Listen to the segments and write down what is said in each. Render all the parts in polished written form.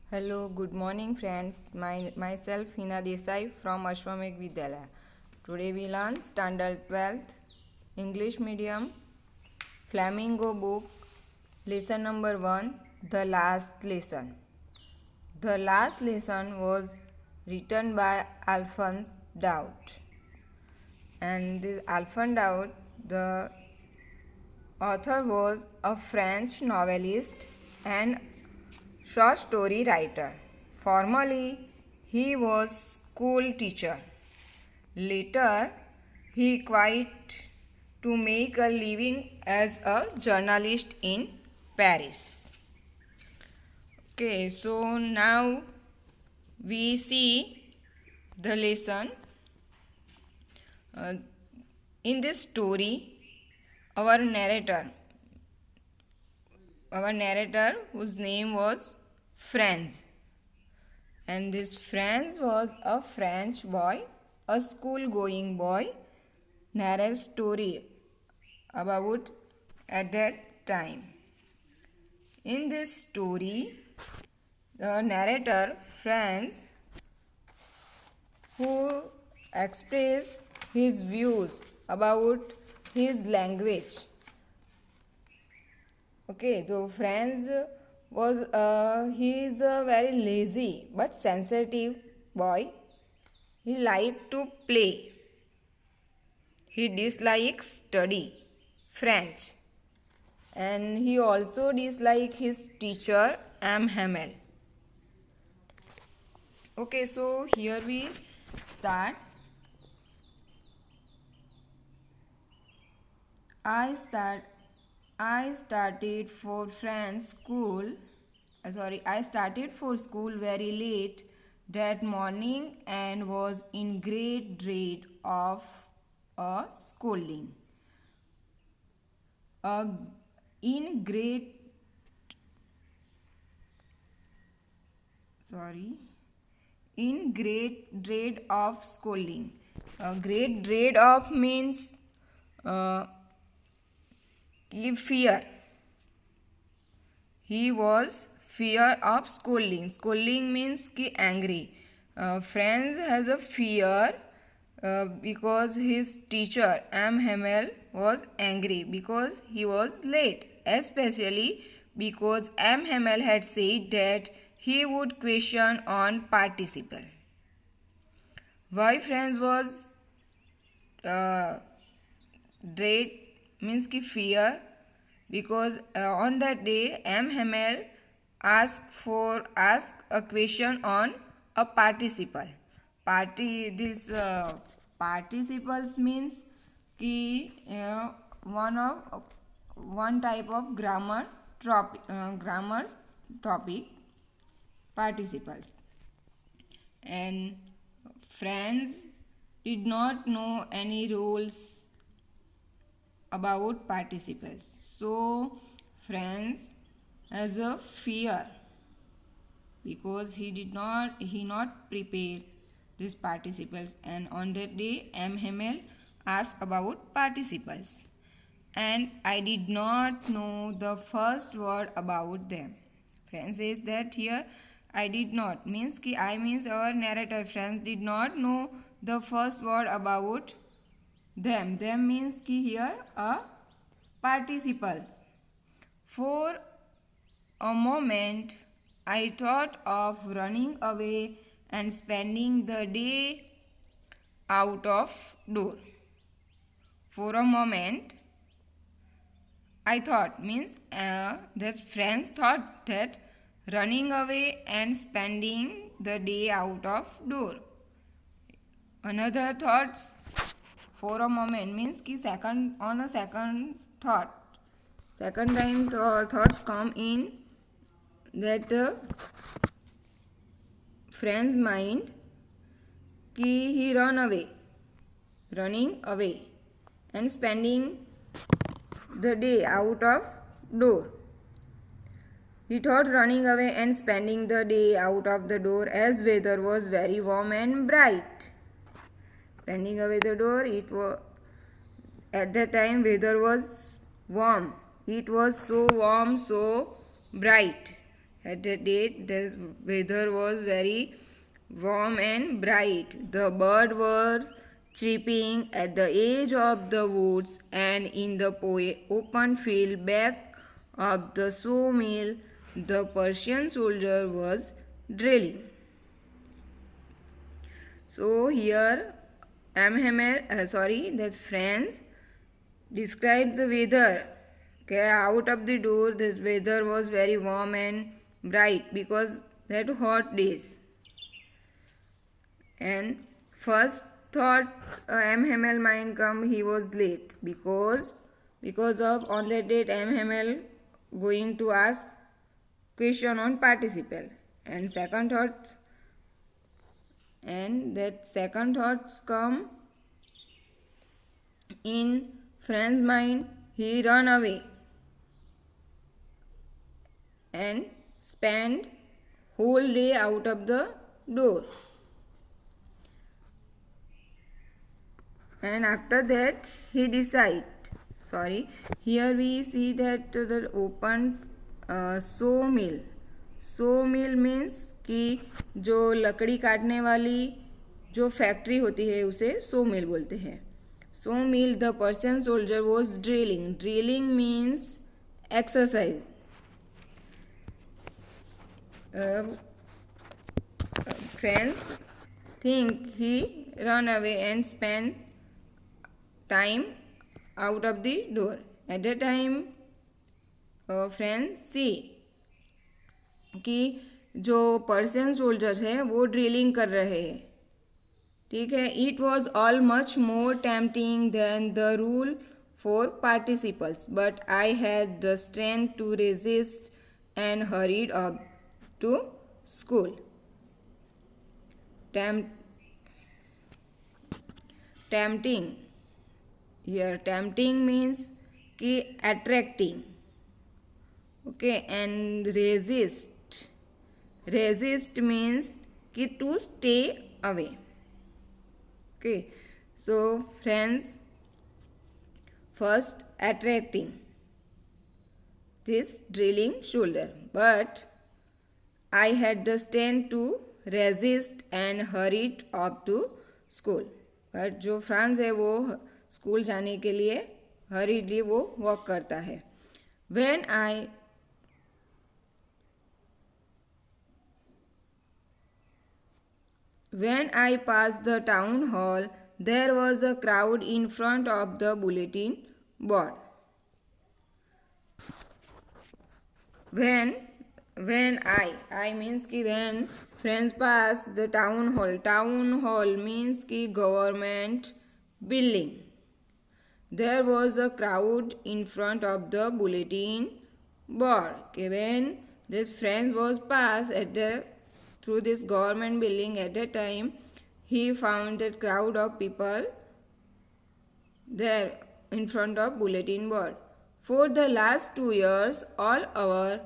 Hello, good morning friends. Myself Hina Desai from Ashwamekh Vidyalaya. Today we learn Standard 12th English Medium Flamingo book lesson number 1 The Last Lesson. The last lesson was written by Alphonse Daudet. And this Alphonse Daudet, the author was a French novelist and short story writer. Formerly, he was school teacher. Later, he quit to make a living as a journalist in Paris. Okay, so now we see the lesson. In this story, our narrator whose name was Franz, and this Franz was a French boy, a school going boy, narrates story about at that time. In this story, the narrator Franz, who expressed his views about his language. Okay, so Franz he is a very lazy but sensitive boy. He likes to play. He dislikes study French, and he also dislikes his teacher M. Hamel. Okay, so here we start. I started for school very late that morning and was in great dread of a scolding. In great dread of scolding. Great dread of means fear. He was fear of scolding. Scolding means ki angry. Franz has a fear because his teacher M. Hamel was angry because he was late. Especially because M. Hamel had said that he would question on participle. Why Franz was dread means ki fear, because on that day M. Hamel asked a question on a participle. Participles means ki one type of grammar's topic, participles. And Franz did not know any rules about participles. So Franz has a fear because he not prepared these participles, and on that day M. Hamel asked about participles and I did not know the first word about them. Franz says that here I did not means ki I means our narrator Franz did not know the first word about them. Them means ki here a participle. For a moment I thought of running away and spending the day out of door. For a moment I thought means that Franz thought that running away and spending the day out of door. Another thoughts, for a moment means ki second thought. Second time thoughts come in that Franz's mind ki he running away and spending the day out of door. He thought running away and spending the day out of the door as weather was very warm and bright. Spending away the door, it was at that time weather was warm. It was so warm, so bright. At that date, the weather was very warm and bright. The birds were chirping at the edge of the woods, and in the open field back of the sawmill, the Persian soldier was drilling. So here that's Franz described the weather. Okay, out of the door, this weather was very warm and bright because that hot days. And first thought M. Hamel mind come, he was late because of on that date M. Hamel going to ask question on participle. And second thoughts come in Franz's mind. He run away and spent whole day out of the door. And after that he decide. Here we see that the open sawmill. Sawmill means कि जो लकड़ी काटने वाली जो factory होती है उसे सो मिल बोलते हैं. सो मिल the person soldier was drilling. Drilling means exercise. Friends think he run away and spent time out of the door. At that time friends see कि जो पर्शियन सोल्जर्स हैं वो ड्रिलिंग कर रहे हैं. ठीक है. It was all much more tempting than the rule for participles but I had the strength to resist and hurried up to school. tempting. Here tempting means कि attracting. Okay, and resist means कि to stay away. Okay, so friends, first attracting this drilling shoulder, but I had the strength to resist and hurried up to school. But जो France है वो school जाने के लिए हरीडली वो walk करता है. When I passed the town hall, there was a crowd in front of the bulletin board. When I means कि when friends passed the town hall. Town hall means कि government building. There was a crowd in front of the bulletin board. Okay, when this friends was passed through this government building at that time, he found that crowd of people there in front of bulletin board. For the last 2 years, all our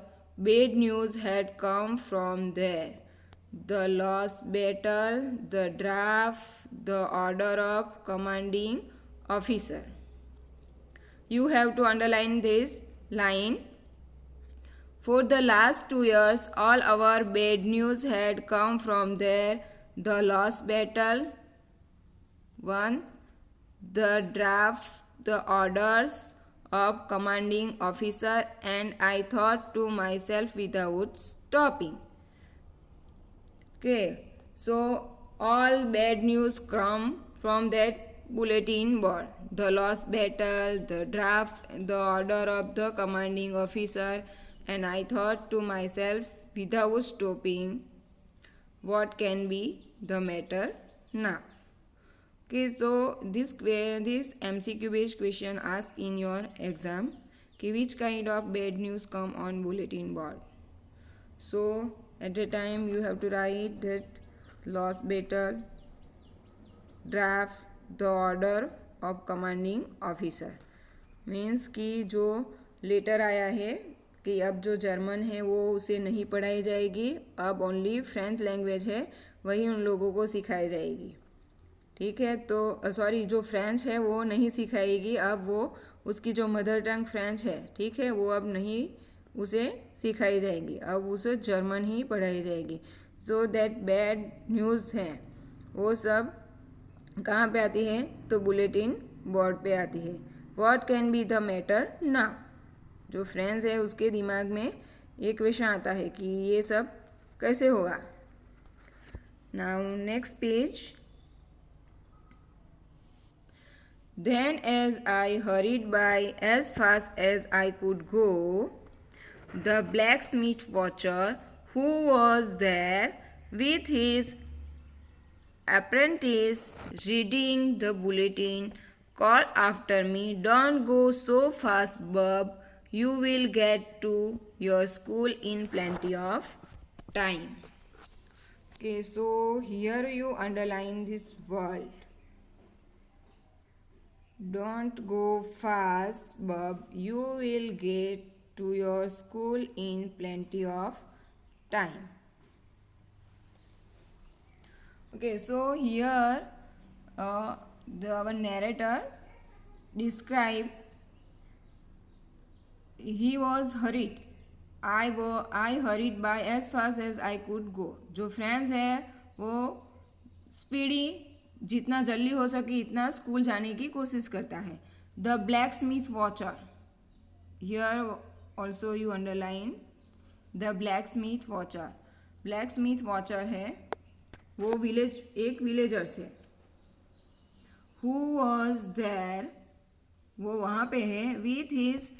bad news had come from there. The lost battle, the draft, the order of commanding officer. You have to underline this line. For the last 2 years, all our bad news had come from there. The lost battle, 1. The draft, the orders of commanding officer, and I thought to myself without stopping. Okay, so all bad news come from that bulletin board. The lost battle, the draft, the order of the commanding officer, and I thought to myself without stopping, what can be the matter now? Okay, so this MCQ based question asked in your exam, okay, which kind of bad news come on bulletin board? So at the time you have to write that lost battle, draft, the order of commanding officer. Means कि जो letter आया है कि अब जो German है वो उसे नहीं पढ़ाई जाएगी, अब ओनली फ्रेंच लैंग्वेज है वही उन लोगों को सिखाई जाएगी. ठीक है. तो जो फ्रेंच है वो नहीं सिखाएगी, अब वो उसकी जो मदर टंग फ्रेंच है, ठीक है, वो अब नहीं उसे सिखाई जाएगी, अब उसे जर्मन ही पढ़ाई जाएगी। सो दैट बैड न्यूज़ है वो सब कहाँ पे आती है? तो बुलेटिन बोर्ड पे आती है। What can be the matter now? जो फ्रेंड्स है उसके दिमाग में एक क्वेश्चन आता है कि ये सब कैसे होगा। Now next page. Then as I hurried by as fast as I could go, the blacksmith watcher who was there with his apprentice reading the bulletin called after me, "Don't go so fast, Bob. You will get to your school in plenty of time." Okay, so here you underline this word. Don't go fast, Bob. You will get to your school in plenty of time. Okay, so here our narrator described he was hurried. I hurried by as fast as I could go. जो friends है वो speedy जितना जल्दी हो सके इतना school जाने की कोशिश करता है। The black Smith watcher, here also you underline the black Smith watcher. Black Smith watcher है वो एक विलेजर से। हु वॉज देयर, वो वहाँ पे है। With his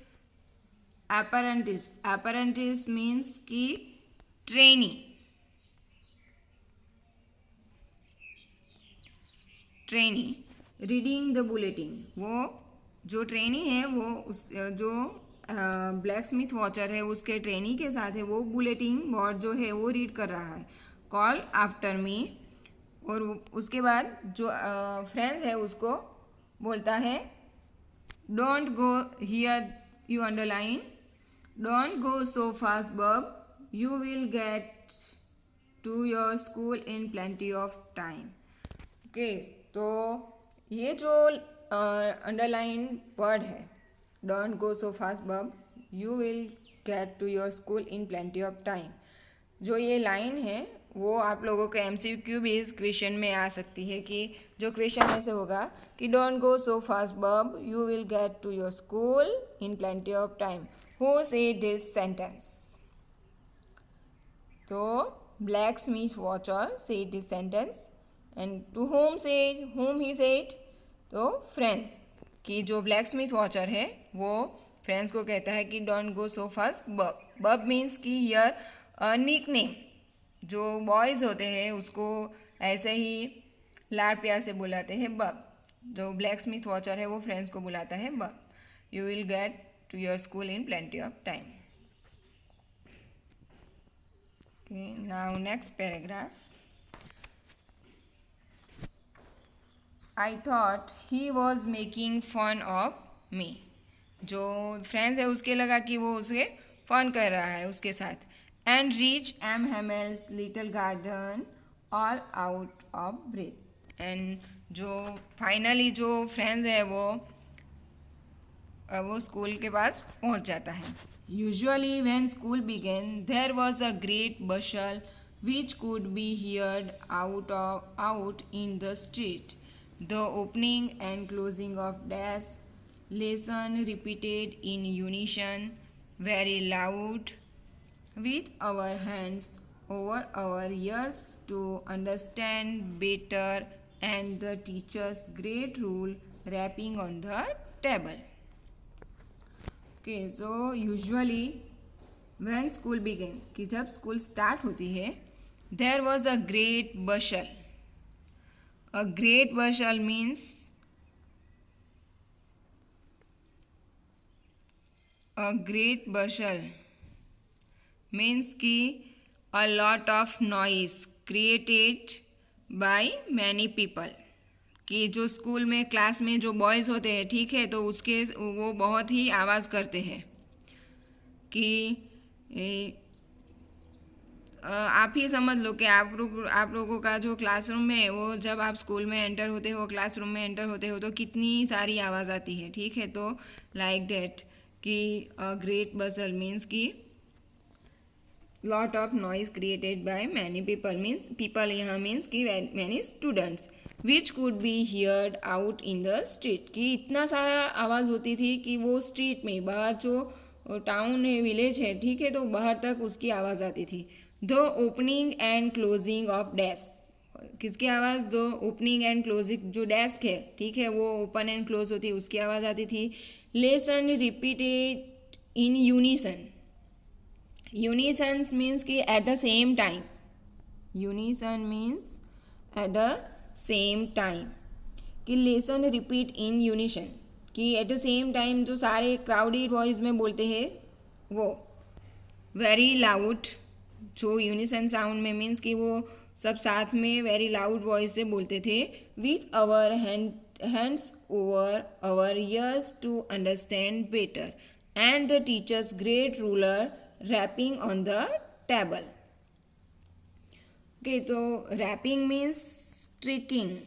apprentice, apprentice means की ट्रेनी, रीडिंग द बुलेटिन। वो जो ट्रेनी है वो उस जो ब्लैक स्मिथ वॉचर है उसके ट्रेनी के साथ है, वो बुलेटिन बोर्ड जो है वो रीड कर रहा है। कॉल आफ्टर मी, और उसके बाद जो फ्रेंड्स है उसको बोलता है don't go, here you underline don't go so fast bub, you will get to your school in plenty of time. Okay, तो ये जो अंडरलाइन वर्ड है don't go so fast bub, you will get to your school in plenty of time, जो ये line है वो आप लोगों के MCQ बेस्ड क्वेश्चन में आ सकती है। कि जो क्वेश्चन ऐसे होगा कि don't go so fast bub, you will get to your school in plenty of time. Who said this sentence? तो blacksmith Wachter said this sentence. And to whom he said? तो friends, कि जो black Smith watcher है वो friends को कहता है कि डोंट गो सो फास्ट बब। बब मीन्स कि हियर निक नेम, जो बॉयज़ होते हैं उसको ऐसे ही लाड प्यार से बुलाते हैं बब। जो ब्लैक स्मिथ वॉचर है वो फ्रेंड्स को बुलाता है bub. You will get to your school in plenty of time. Now next paragraph. I thought he was making fun of me. जो फ्रेंड्स है उसके लगा कि वो उसे फन कर रहा है उसके साथ। And reach M. Hammel's little garden all out of breath. And जो फाइनली जो फ्रेंड्स है वो स्कूल के पास पहुंच जाता है। Usually when school began there was a great bustle which could be heard out in the street. The opening and closing of desk, lesson repeated in unison, very loud, with our hands over our ears to understand better, and the teacher's great rule rapping on the table. Okay, so usually when school began, कि जब school start होती है, there was a great bustle. A great bustle means कि a lot of noise created by many people. कि जो school में class में जो बॉयज़ होते हैं, ठीक है, तो उसके वो बहुत ही आवाज़ करते हैं। कि आप ही समझ लो कि आप लोगों का जो क्लासरूम है वो जब आप स्कूल में एंटर होते हो, क्लासरूम में एंटर होते हो तो कितनी सारी आवाज़ आती है, ठीक है। तो लाइक डेट कि ग्रेट बजल मीन्स कि lot of noise created by many people means people यहाँ means कि many students which could be heard out in the street कि इतना सारा आवाज़ होती थी कि वो स्ट्रीट में बाहर जो टाउन है विलेज है ठीक है तो बाहर तक उसकी आवाज़ आती थी the opening and closing of desk किसकी आवाज़ द ओपनिंग एंड क्लोजिंग जो डेस्क है ठीक है वो ओपन एंड क्लोज होती है उसकी आवाज़ आती थी lesson repeated in unison unison means कि at the same time unison means at the same time कि लेसन रिपीट इन यूनिशन कि एट द सेम टाइम जो सारे क्राउडेड वॉइस में बोलते हैं वो वेरी लाउड जो यूनिसन साउंड में मीन्स कि वो सब साथ में वेरी लाउड वॉइस से बोलते थे with our hands over our ears to understand better and the teacher's great ruler rapping on the table okay तो rapping means striking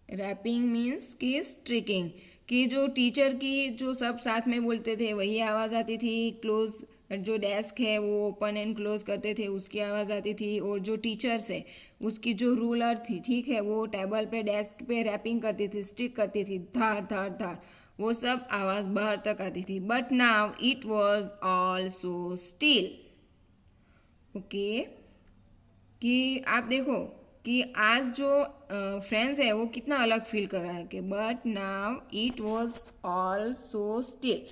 rapping means कि स्ट्रिकिंग कि जो टीचर की जो सब साथ में बोलते थे वही आवाज़ आती थी क्लोज जो डेस्क है वो ओपन एंड क्लोज करते थे उसकी आवाज़ आती थी और जो टीचर्स है उसकी जो रूलर थी ठीक है वो टेबल पे डेस्क पे रैपिंग करती थी स्ट्रिक करती थी धाड़ धाड़ धाड़ वो सब आवाज़ बाहर तक आती थी but now it was all so still okay कि आप देखो कि आज जो फ्रेंड्स है वो कितना अलग फील कर रहा है कि but now it was all so still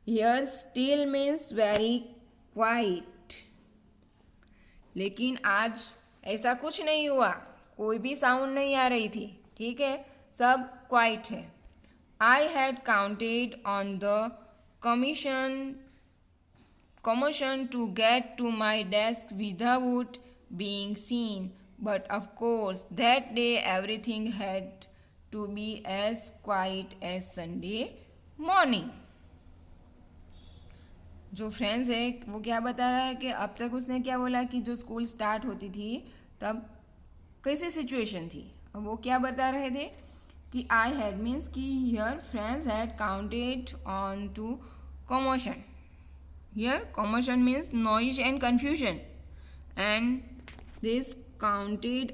here still means very quite लेकिन आज ऐसा कुछ नहीं हुआ कोई भी साउंड नहीं आ रही थी ठीक है सब क्वाइट है I had counted on the commotion to get to my desk without being seen, but of course that day everything had to be as quiet as Sunday morning. जो फ्रेंड्स है वो क्या बता रहा है कि अब तक उसने क्या बोला कि जो स्कूल स्टार्ट होती थी तब कैसी सिचुएशन थी अब वो क्या बता रहे थे कि आई हैड मीन्स कि here Franz had counted on to commotion here commotion means noise and confusion and this counted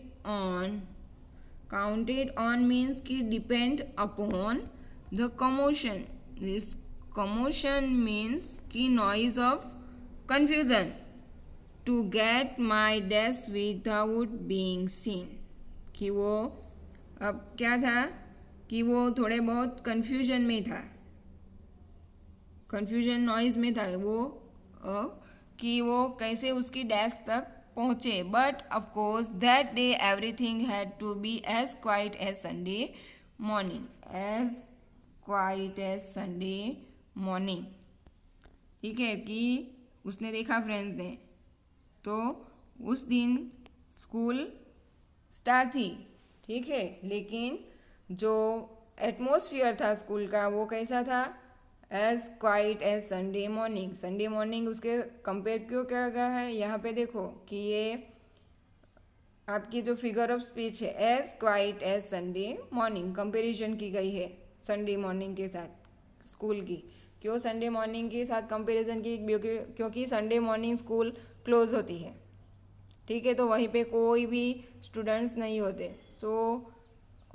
on means कि depend upon the commotion this commotion means कि noise of confusion to get my desk without being seen कि वो अब क्या था कि वो थोड़े बहुत कन्फ्यूजन में था कन्फ्यूजन नॉइज में था वो कि वो कैसे उसकी डेस्क तक पहुँचे but of course that day everything had to be as quiet as Sunday morning as quiet as Sunday morning ठीक है कि उसने देखा फ्रेंड्स ने तो उस दिन स्कूल स्टार्ट थी ठीक है लेकिन जो एटमॉस्फेयर था स्कूल का वो कैसा था as quiet as Sunday morning उसके कंपेयर क्यों किया गया है यहाँ पे देखो कि ये आपकी जो फिगर ऑफ स्पीच है as quiet as Sunday morning comparison की गई है संडे मॉर्निंग के साथ स्कूल की क्यों संडे मॉर्निंग के साथ कंपेरिजन की क्योंकि संडे मॉर्निंग स्कूल क्लोज होती है ठीक है तो वहीं पे कोई भी स्टूडेंट्स नहीं होते so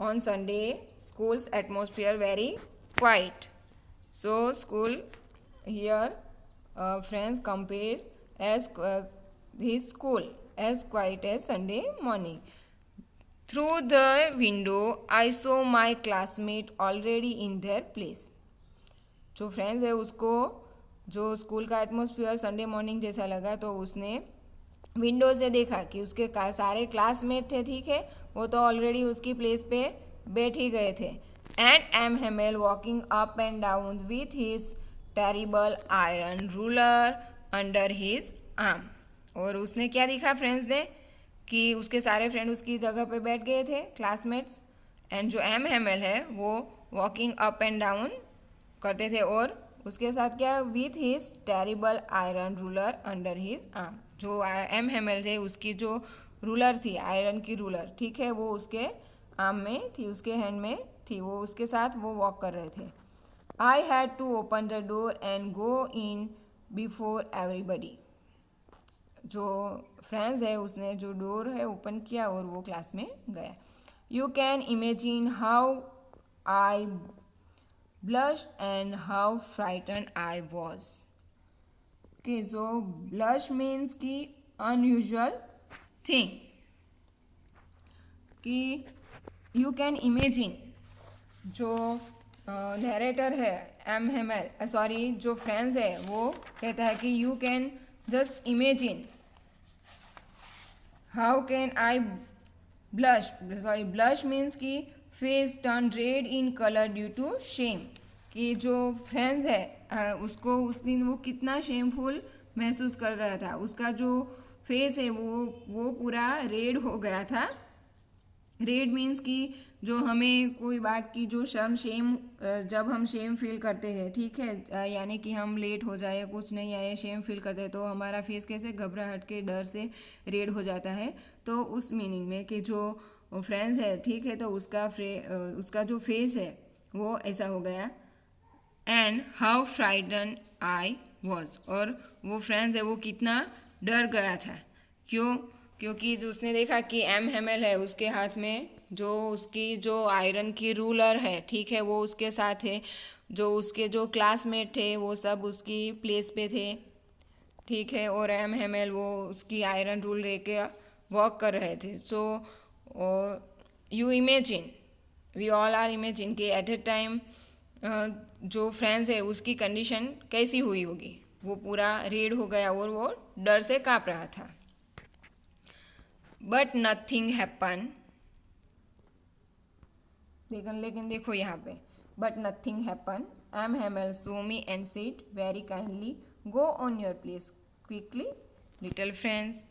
on Sunday schools atmosphere very quiet so school here Franz compare as his school as quiet as Sunday morning through the window I saw my classmate already in their place जो friends है उसको जो school का atmosphere Sunday morning जैसा लगा तो उसने window से देखा कि उसके सारे क्लासमेट थे ठीक है वो तो ऑलरेडी उसकी प्लेस पे बैठ ही गए थे and M Hamel walking up and down with his terrible iron ruler under his arm और उसने क्या देखा फ्रेंड्स ने कि उसके सारे फ्रेंड उसकी जगह पे बैठ गए थे क्लासमेट्स एंड जो एम हेमेल है वो वॉकिंग अप एंड डाउन करते थे और उसके साथ क्या with his terrible iron ruler under his arm जो एम हेमेल थे उसकी जो रूलर थी आयरन की रूलर ठीक है वो उसके आर्म में थी उसके हैंड में थी वो उसके साथ वो वॉक कर रहे थे I had to open the door and go in before everybody. जो फ्रेंड्स है उसने जो डोर है ओपन किया और वो क्लास में गया. You can imagine how I blush and how frighten I was. कि जो ब्लश मीन्स की अनयूजुअल थिंग. कि यू कैन इमेजिन जो नरेटर है सॉरी जो फ्रेंड्स है वो कहता है कि you can just imagine how can I blush. Blush means कि face turn red in colour due to shame. कि जो फ्रेंड्स है उसको उस दिन वो कितना शेमफुल महसूस कर रहा था. उसका जो फेस है वो पूरा रेड हो गया था. रेड मीन्स कि जो हमें कोई बात की जो जब हम शेम फील करते हैं, ठीक है, यानी कि हम लेट हो जाए, कुछ नहीं आए, शेम फील करते हैं तो हमारा फेस कैसे घबराहट के डर से रेड हो जाता है. तो उस मीनिंग में कि जो फ्रेंड्स है, ठीक है, तो उसका जो फेस है वो ऐसा हो गया. And how frighten I was. और वो फ्रेंड्स है वो कितना डर गया था. क्योंकि जो उसने देखा कि एम हेमल है उसके हाथ में जो उसकी जो आयरन की रूलर है, ठीक है, वो उसके साथ है. जो उसके जो क्लासमेट थे वो सब उसकी प्लेस पे थे, ठीक है, और एम हेमल वो उसकी आयरन रूल लेके वॉक कर रहे थे. So you imagine, we all are imagine कि एट ए टाइम जो फ्रेंड्स है उसकी कंडीशन कैसी हुई होगी. वो पूरा रेड हो गया और वो डर से काँप रहा था. But nothing happen. लेकिन देखो यहाँ पे but nothing happen. M Hamel saw me and said very kindly go on your place quickly little friends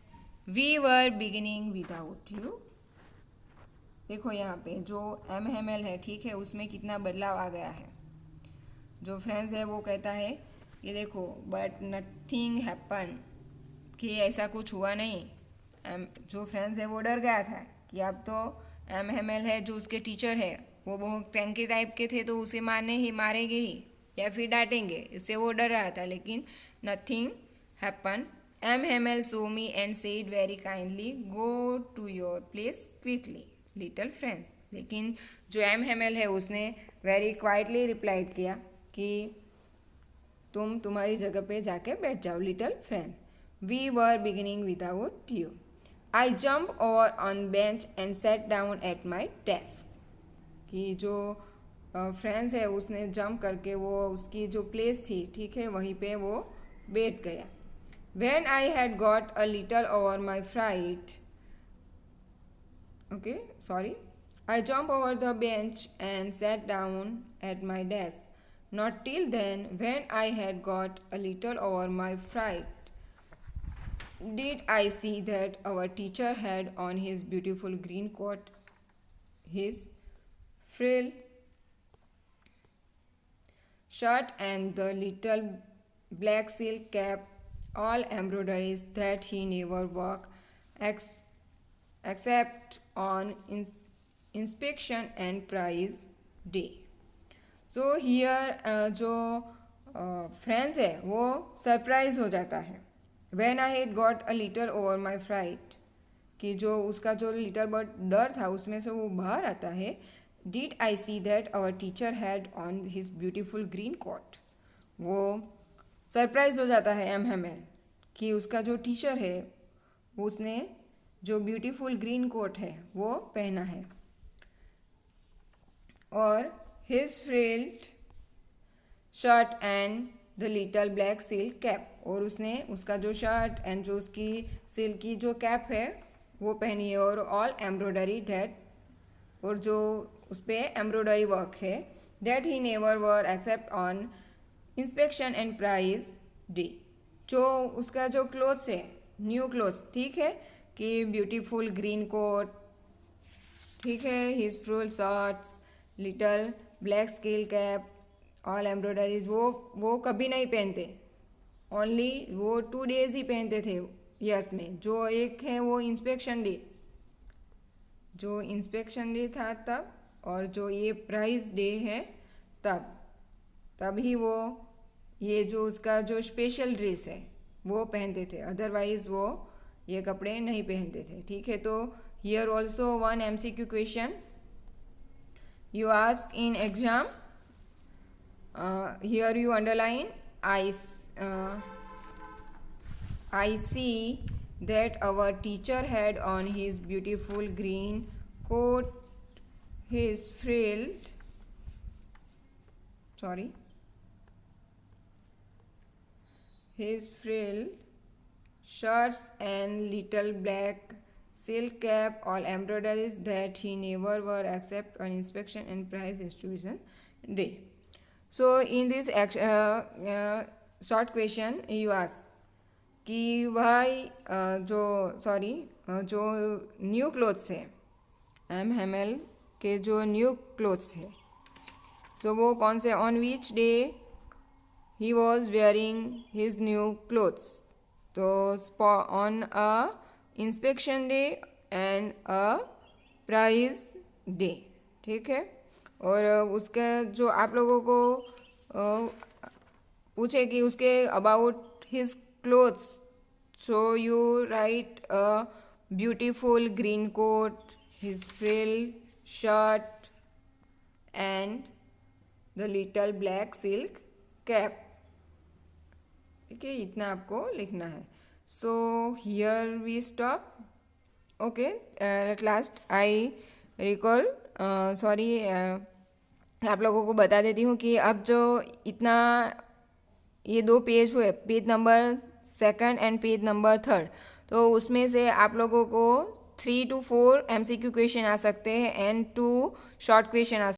we were beginning without you. देखो यहाँ पे जो एम हेमल है, ठीक है, उसमें कितना बदलाव आ गया है. जो फ्रेंड्स है वो कहता है ये देखो बट नथिंग हैपन, कि ऐसा कुछ हुआ नहीं. जो फ्रेंड्स है वो डर गया था कि अब तो एम हेमल है जो उसके टीचर है वो बहुत टैंकी टाइप के थे तो उसे मारेंगे ही या फिर डांटेंगे, इससे वो डर रहा था. लेकिन nothing happen. M Hamel saw me and said very kindly go to your place quickly little friends. लेकिन जो एम हेमल है उसने वेरी क्वाइटली रिप्लाइड किया कि तुम तुम्हारी जगह पे जाके बैठ जाओ little friends. We were beginning without you. I jump over on bench and sat down at my desk. कि जो फ्रेंड्स है उसने जंप करके वो उसकी जो प्लेस थी, ठीक है, वहीं पे वो बैठ गया. When I had got a little over my fright, I jumped over the bench and sat down at my desk. Not till then, when I had got a little over my fright, did I see that our teacher had on his beautiful green coat, his frill shirt and the little black silk cap, all embroideries that he never wore except on inspection and prize day. So here जो friends है वो surprise हो जाता है. When I had got a little over my fright, कि जो उसका जो लिटिल बट डर था उसमें से वो बाहर आता है. Did I see that our teacher had on his beautiful green coat? वो सरप्राइज हो जाता है एम हेमल कि उसका जो टीचर है उसने जो ब्यूटीफुल ग्रीन कोट है वो पहना है और his frilled shirt and the little black silk cap. और उसने उसका जो शर्ट एंड जो उसकी सिल्क की जो कैप है वो पहनी है और ऑल एम्ब्रॉयडरी डेट, और जो उस पर एम्ब्रॉयडरी वर्क है. That he never wore except on inspection and prize day. जो उसका जो क्लोथ्स है न्यू क्लोथ्स, ठीक है, कि ब्यूटीफुल ग्रीन कोट, ठीक है, his full shirts, little black scale cap, all embroideries, वो कभी नहीं पहनते. ओनली वो 2 days ही पहनते थे ईयर्स में. जो एक है वो इंस्पेक्शन डे था तब, और जो ये प्राइज डे है तब. तभी वो ये जो उसका जो स्पेशल ड्रेस है वो पहनते थे, अदरवाइज वो ये कपड़े नहीं पहनते थे। ठीक है, तो here also one MCQ question you ask in exam, here you underline I see that our teacher had on his beautiful green coat, his frilled shirts and little black silk cap, all embroideries that he never wore except on inspection and prize distribution day. So in this short question you ask कि वह जो new clothes है, M Hamel के जो new clothes है, तो वो कौन से, on which day he was wearing his new clothes, तो on a inspection day and a prize day. ठीक है, और उसके जो आप लोगों को पूछे कि उसके about his clothes, so you write a beautiful green coat, his frill shirt and the little black silk cap. ठीक है, इतना आपको लिखना है। So here we stop. Okay, at last I recall, आप लोगों को बता देती हूँ कि अब जो इतना ये 2 पेज हुए, page number 2 and page number 3, तो उसमें से आप लोगों को 3 to 4 MCQ क्वेश्चन आ सकते हैं एंड 2 शॉर्ट क्वेश्चन आ